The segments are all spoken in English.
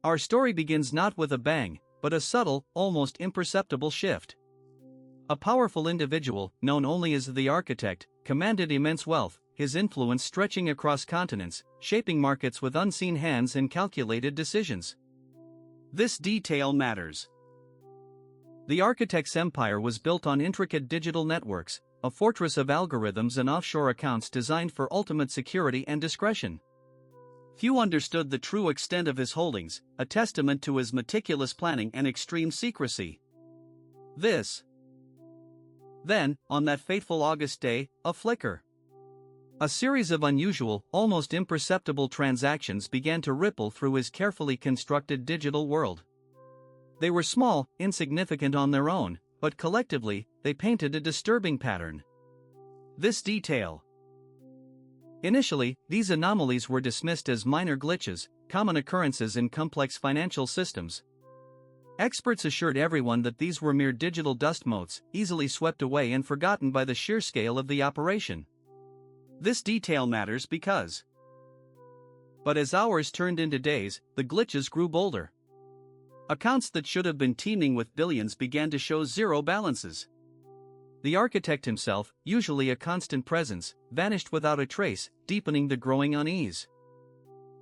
Our story begins not with a bang, but a subtle, almost imperceptible shift. A powerful individual, known only as the architect, commanded immense wealth, his influence stretching across continents, shaping markets with unseen hands and calculated decisions. This detail matters. The architect's empire was built on intricate digital networks, a fortress of algorithms and offshore accounts designed for ultimate security and discretion. Few understood the true extent of his holdings, a testament to his meticulous planning and extreme secrecy. Then, on that fateful August day, a flicker. A series of unusual, almost imperceptible transactions began to ripple through his carefully constructed digital world. They were small, insignificant on their own, but collectively, they painted a disturbing pattern. This detail. Initially, these anomalies were dismissed as minor glitches, common occurrences in complex financial systems. Experts assured everyone that these were mere digital dust motes, easily swept away and forgotten by the sheer scale of the operation. This detail matters because. But as hours turned into days, the glitches grew bolder. Accounts that should have been teeming with billions began to show zero balances. The architect himself, usually a constant presence, vanished without a trace, deepening the growing unease.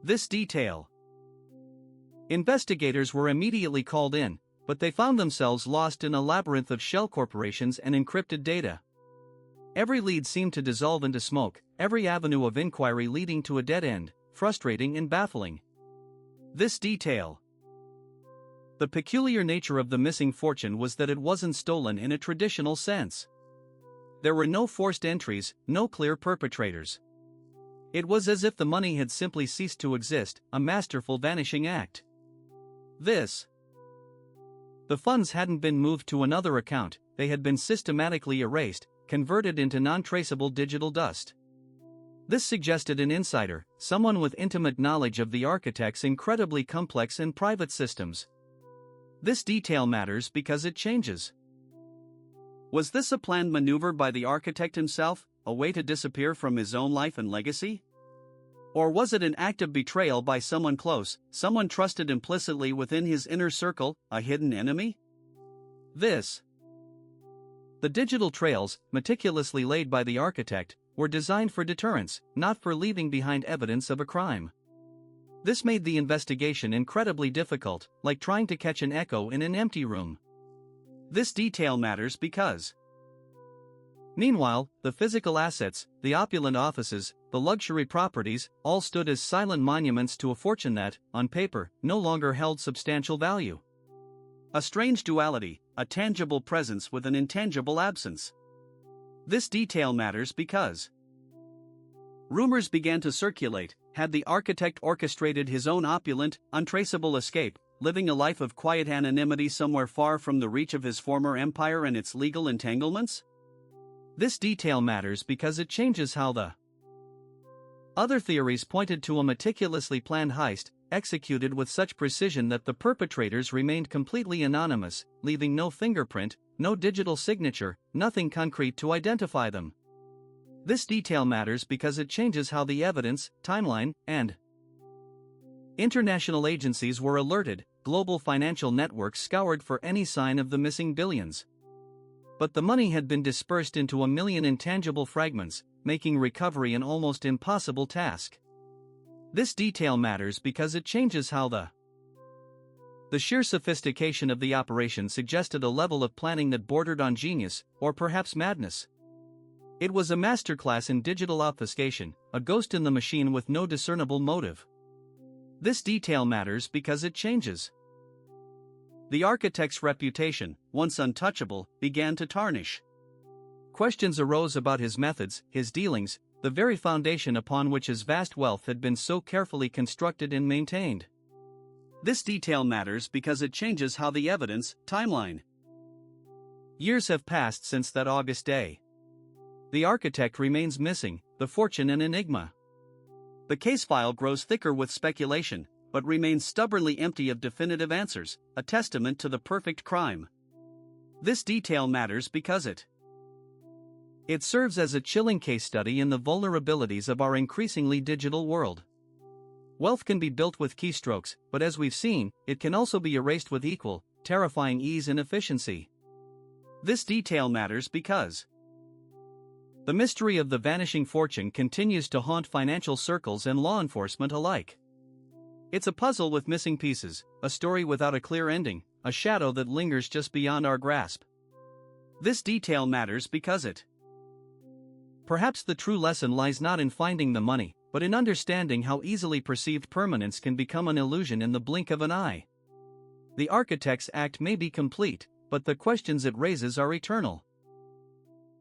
This detail. Investigators were immediately called in, but they found themselves lost in a labyrinth of shell corporations and encrypted data. Every lead seemed to dissolve into smoke, every avenue of inquiry leading to a dead end, frustrating and baffling. This detail. The peculiar nature of the missing fortune was that it wasn't stolen in a traditional sense. There were no forced entries, no clear perpetrators. It was as if the money had simply ceased to exist, a masterful vanishing act. The funds hadn't been moved to another account, they had been systematically erased, converted into non-traceable digital dust. This suggested an insider, someone with intimate knowledge of the architect's incredibly complex and private systems. This detail matters because it changes. Was this a planned maneuver by the architect himself, a way to disappear from his own life and legacy? Or was it an act of betrayal by someone close, someone trusted implicitly within his inner circle, a hidden enemy? The digital trails, meticulously laid by the architect, were designed for deterrence, not for leaving behind evidence of a crime. This made the investigation incredibly difficult, like trying to catch an echo in an empty room. This detail matters because. Meanwhile, the physical assets, the opulent offices, the luxury properties, all stood as silent monuments to a fortune that, on paper, no longer held substantial value. A strange duality, a tangible presence with an intangible absence. This detail matters because. Rumors began to circulate. Had the architect orchestrated his own opulent, untraceable escape, living a life of quiet anonymity somewhere far from the reach of his former empire and its legal entanglements? This detail matters because it changes how the. Other theories pointed to a meticulously planned heist, executed with such precision that the perpetrators remained completely anonymous, leaving no fingerprint, no digital signature, nothing concrete to identify them. This detail matters because it changes how the evidence, timeline, and international agencies were alerted, global financial networks scoured for any sign of the missing billions. But the money had been dispersed into a million intangible fragments, making recovery an almost impossible task. This detail matters because it changes how the sheer sophistication of the operation suggested a level of planning that bordered on genius, or perhaps madness. It was a masterclass in digital obfuscation, a ghost in the machine with no discernible motive. This detail matters because it changes. The architect's reputation, once untouchable, began to tarnish. Questions arose about his methods, his dealings, the very foundation upon which his vast wealth had been so carefully constructed and maintained. This detail matters because it changes how the evidence, timeline. Years have passed since that August day. The architect remains missing, the fortune an enigma. The case file grows thicker with speculation, but remains stubbornly empty of definitive answers, a testament to the perfect crime. This detail matters because it serves as a chilling case study in the vulnerabilities of our increasingly digital world. Wealth can be built with keystrokes, but as we've seen, it can also be erased with equal, terrifying ease and efficiency. This detail matters because the mystery of the vanishing fortune continues to haunt financial circles and law enforcement alike. It's a puzzle with missing pieces, a story without a clear ending, a shadow that lingers just beyond our grasp. This detail matters because it. Perhaps the true lesson lies not in finding the money, but in understanding how easily perceived permanence can become an illusion in the blink of an eye. The architect's act may be complete, but the questions it raises are eternal.